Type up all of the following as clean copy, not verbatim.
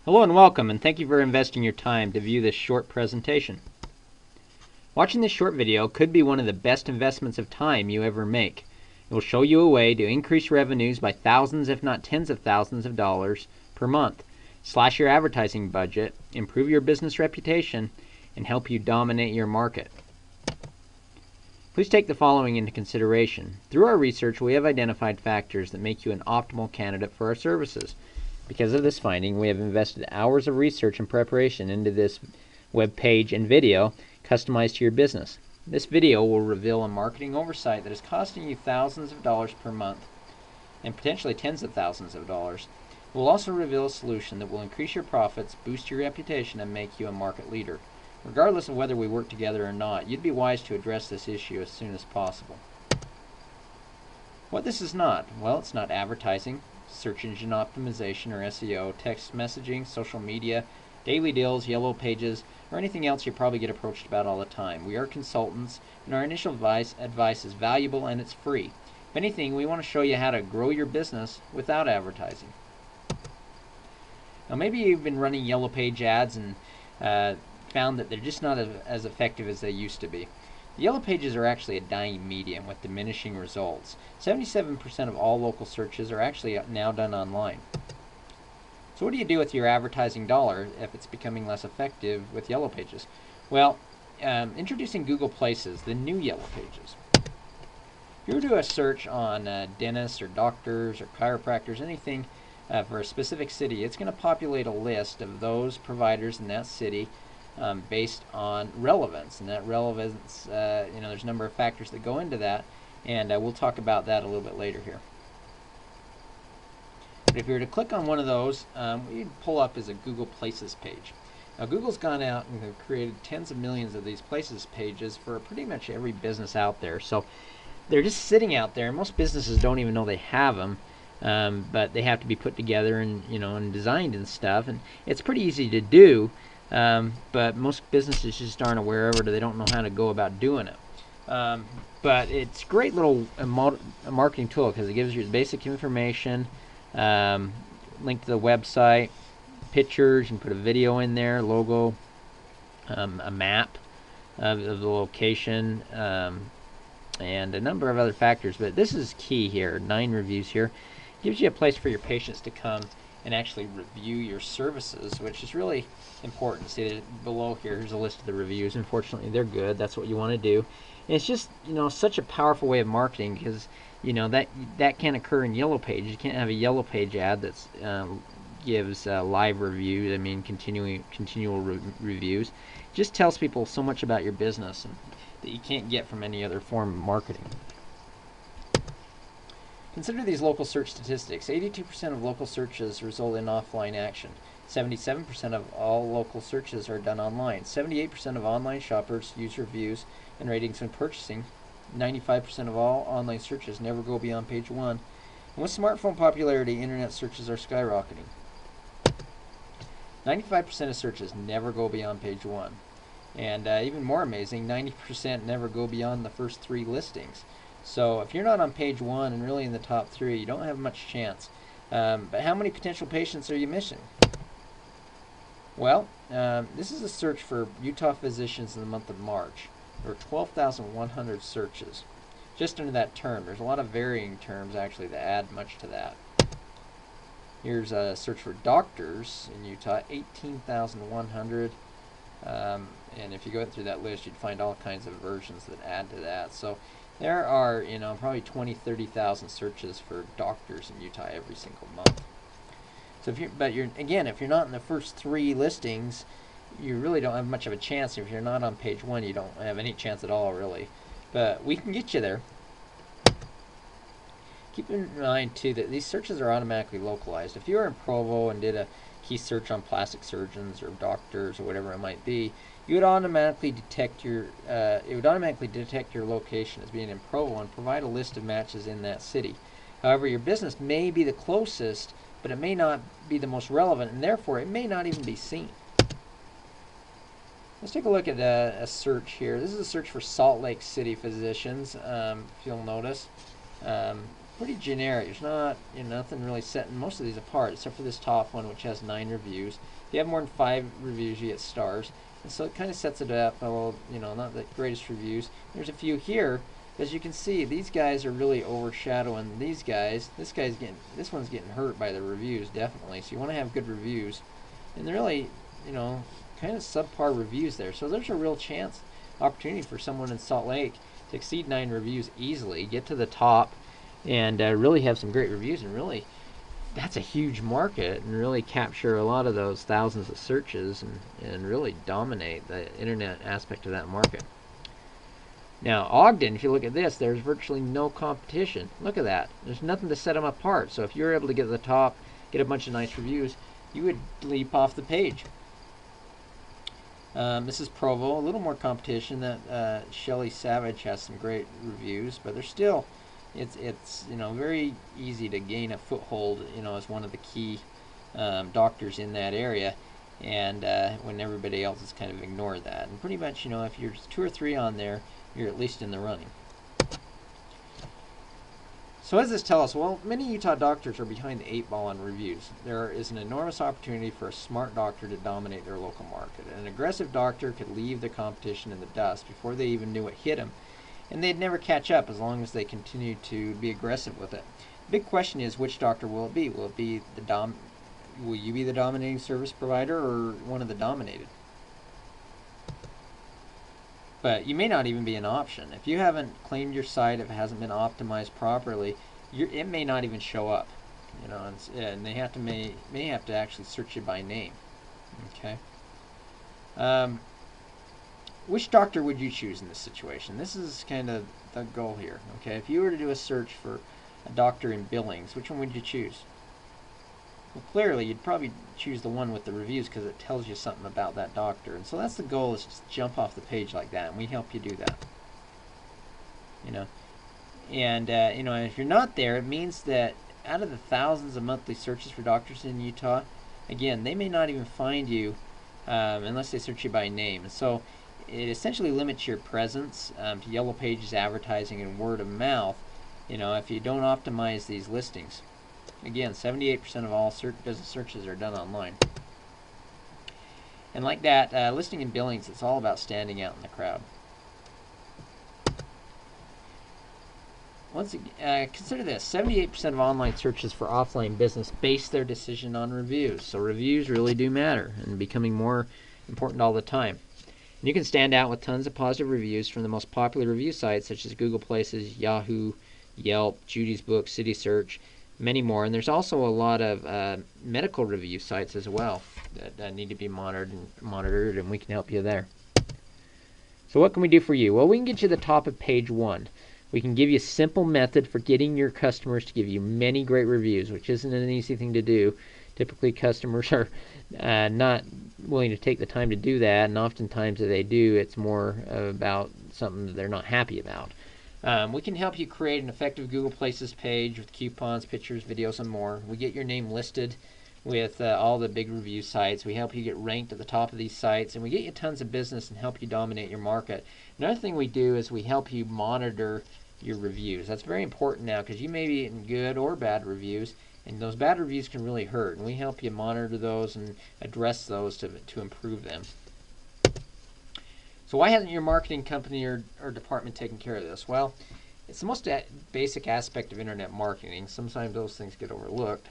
Hello and welcome, and thank you for investing your time to view this short presentation. Watching this short video could be one of the best investments of time you ever make. It will show you a way to increase revenues by thousands if not tens of thousands of dollars per month, slash your advertising budget, improve your business reputation, and help you dominate your market. Please take the following into consideration. Through our research, we have identified factors that make you an optimal candidate for our services. Because of this finding, we have invested hours of research and preparation into this web page and video customized to your business. This video will reveal a marketing oversight that is costing you thousands of dollars per month and potentially tens of thousands of dollars. It will also reveal a solution that will increase your profits, boost your reputation, and make you a market leader. Regardless of whether we work together or not, you'd be wise to address this issue as soon as possible. What this is not? Well, it's not advertising, search engine optimization or SEO, text messaging, social media, daily deals, yellow pages, or anything else you probably get approached about all the time. We are consultants, and our initial advice is valuable and it's free. If anything, we want to show you how to grow your business without advertising. Now, maybe you've been running yellow page ads and found that they're just not as effective as they used to be. The yellow pages are actually a dying medium with diminishing results. 77% of all local searches are actually now done online. So what do you do with your advertising dollar if it's becoming less effective with yellow pages? Well, introducing Google Places, the new yellow pages. If you do a search on dentists or doctors or chiropractors, anything for a specific city, it's going to populate a list of those providers in that city based on relevance, and that relevance, there's a number of factors that go into that, and we'll talk about that a little bit later here. But if you were to click on one of those, what you'd pull up is a Google Places page. Now, Google's gone out and have created tens of millions of these Places pages for pretty much every business out there. So they're just sitting out there. Most businesses don't even know they have them, but they have to be put together and and designed and stuff. And it's pretty easy to do. But most businesses just aren't aware of it, or they don't know how to go about doing it. But it's a great little marketing tool because it gives you the basic information, link to the website, pictures, you can put a video in there, logo, a map of the location, and a number of other factors. But this is key here, 9 reviews here. It gives you a place for your patients to come and actually review your services, which is really important. See that below here, here's a list of the reviews. Unfortunately, they're good. That's what you want to do. And it's just such a powerful way of marketing because that can't occur in yellow page. You can't have a yellow page ad that gives live reviews. I mean, continual reviews. It just tells people so much about your business and that you can't get from any other form of marketing. Consider these local search statistics. 82% of local searches result in offline action. 77% of all local searches are done online. 78% of online shoppers use reviews and ratings when purchasing. 95% of all online searches never go beyond page 1. And with smartphone popularity, internet searches are skyrocketing. 95% of searches never go beyond page 1. And even more amazing, 90% never go beyond the first 3 listings. So if you're not on page 1 and really in the top 3, you don't have much chance. But how many potential patients are you missing? Well, this is a search for Utah physicians in the month of March. There were 12,100 searches just under that term. There's a lot of varying terms actually that add much to that. Here's a search for doctors in Utah, 18,100. And if you go through that list, you'd find all kinds of versions that add to that. So there are, probably 20,000, 30,000 searches for doctors in Utah every single month. So if you're not in the first 3 listings, you really don't have much of a chance. If you're not on page 1, you don't have any chance at all, really. But we can get you there. Keep in mind, too, that these searches are automatically localized. If you were in Provo and did a key search on plastic surgeons or doctors or whatever it might be, you would automatically detect your location as being in Provo and provide a list of matches in that city. However, your business may be the closest, but it may not be the most relevant, and therefore it may not even be seen. Let's take a look at a search here. This is a search for Salt Lake City physicians, if you'll notice. pretty generic. There's not nothing really setting most of these apart, except for this top one, which has 9 reviews. If you have more than 5 reviews, you get stars, and so it kind of sets it up. Well, not the greatest reviews. There's a few here. As you can see, these guys are really overshadowing these guys. This one's getting hurt by the reviews, definitely. So you want to have good reviews, and they're really, kind of subpar reviews there. So there's a real opportunity for someone in Salt Lake to exceed 9 reviews easily, get to the top, and really have some great reviews, and really, that's a huge market, and really capture a lot of those thousands of searches, and really dominate the internet aspect of that market. Now, Ogden, if you look at this, there's virtually no competition. Look at that. There's nothing to set them apart. So if you're able to get to the top, get a bunch of nice reviews, you would leap off the page. This is Provo. A little more competition. That Shelley Savage has some great reviews, but they're still, it's very easy to gain a foothold, as one of the key doctors in that area. And when everybody else has kind of ignored that. And pretty much, if you're 2 or 3 on there, you're at least in the running. So what does this tell us? Well, many Utah doctors are behind the 8 ball on reviews. There is an enormous opportunity for a smart doctor to dominate their local market. An aggressive doctor could leave the competition in the dust before they even knew what hit them, and they'd never catch up as long as they continue to be aggressive with it. The big question is, which doctor will it be? Will it be will you be the dominating service provider, or one of the dominated? But you may not even be an option. If you haven't claimed your site, if it hasn't been optimized properly, it may not even show up. And they may have to actually search you by name. Okay. Which doctor would you choose in this situation? This is kind of the goal here. Okay. If you were to do a search for a doctor in Billings, which one would you choose? Well, clearly, you'd probably choose the one with the reviews because it tells you something about that doctor. And so that's the goal, is just jump off the page like that, and we help you do that. And if you're not there, it means that out of the thousands of monthly searches for doctors in Utah, again, they may not even find you unless they search you by name. And so it essentially limits your presence to Yellow Pages advertising and word of mouth, if you don't optimize these listings. Again, 78% of all business searches are done online. And like that, listing in Billings, it's all about standing out in the crowd. Consider this: 78% of online searches for offline business base their decision on reviews. So reviews really do matter, and becoming more important all the time. And you can stand out with tons of positive reviews from the most popular review sites, such as Google Places, Yahoo, Yelp, Judy's Book, City Search, many more. And there's also a lot of medical review sites as well that need to be monitored, and we can help you there. So what can we do for you? Well, we can get you to the top of page 1. We can give you a simple method for getting your customers to give you many great reviews, which isn't an easy thing to do. Typically, customers are not willing to take the time to do that, and oftentimes if they do, it's more about something that they're not happy about. We can help you create an effective Google Places page with coupons, pictures, videos, and more. We get your name listed with all the big review sites. We help you get ranked at the top of these sites, and we get you tons of business and help you dominate your market. Another thing we do is we help you monitor your reviews. That's very important now, because you may be getting good or bad reviews, and those bad reviews can really hurt, and we help you monitor those and address those to improve them. So why hasn't your marketing company or department taken care of this? Well, it's the most basic aspect of internet marketing. Sometimes those things get overlooked.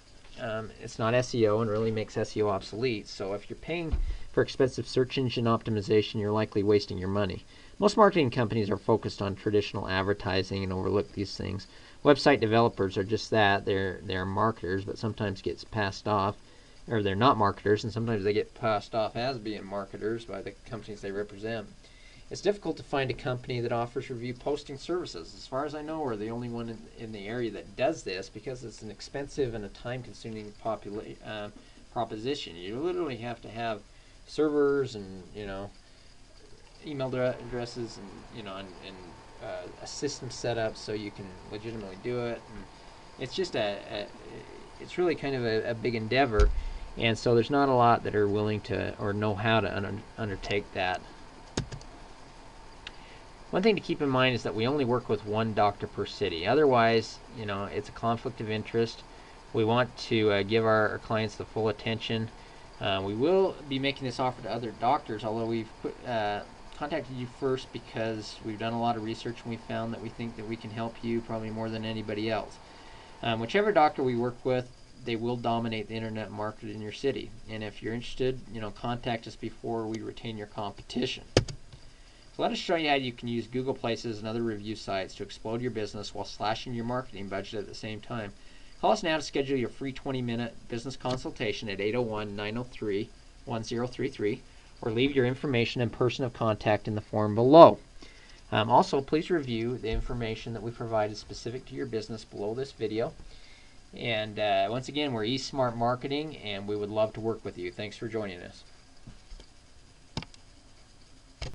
It's not SEO, and really makes SEO obsolete. So if you're paying for expensive search engine optimization, you're likely wasting your money. Most marketing companies are focused on traditional advertising and overlook these things. Website developers are just that. They're marketers, but sometimes gets passed off, or they're not marketers, and sometimes they get passed off as being marketers by the companies they represent. It's difficult to find a company that offers review posting services. As far as I know, we're the only one in the area that does this, because it's an expensive and a time-consuming proposition. You literally have to have servers and email addresses and a system set up so you can legitimately do it. And it's just it's really kind of a big endeavor, and so there's not a lot that are willing to or know how to undertake that. One thing to keep in mind is that we only work with one doctor per city. Otherwise, it's a conflict of interest. We want to give our clients the full attention. We will be making this offer to other doctors, although we've contacted you first because we've done a lot of research and we found that we think that we can help you probably more than anybody else. Whichever doctor we work with, they will dominate the internet market in your city. And if you're interested, contact us before we retain your competition. So let us show you how you can use Google Places and other review sites to explode your business while slashing your marketing budget at the same time. Call us now to schedule your free 20-minute business consultation at 801-903-1033 or leave your information and person of contact in the form below. Also, please review the information that we provided specific to your business below this video. And once again, we're Esmart Marketing, and we would love to work with you. Thanks for joining us.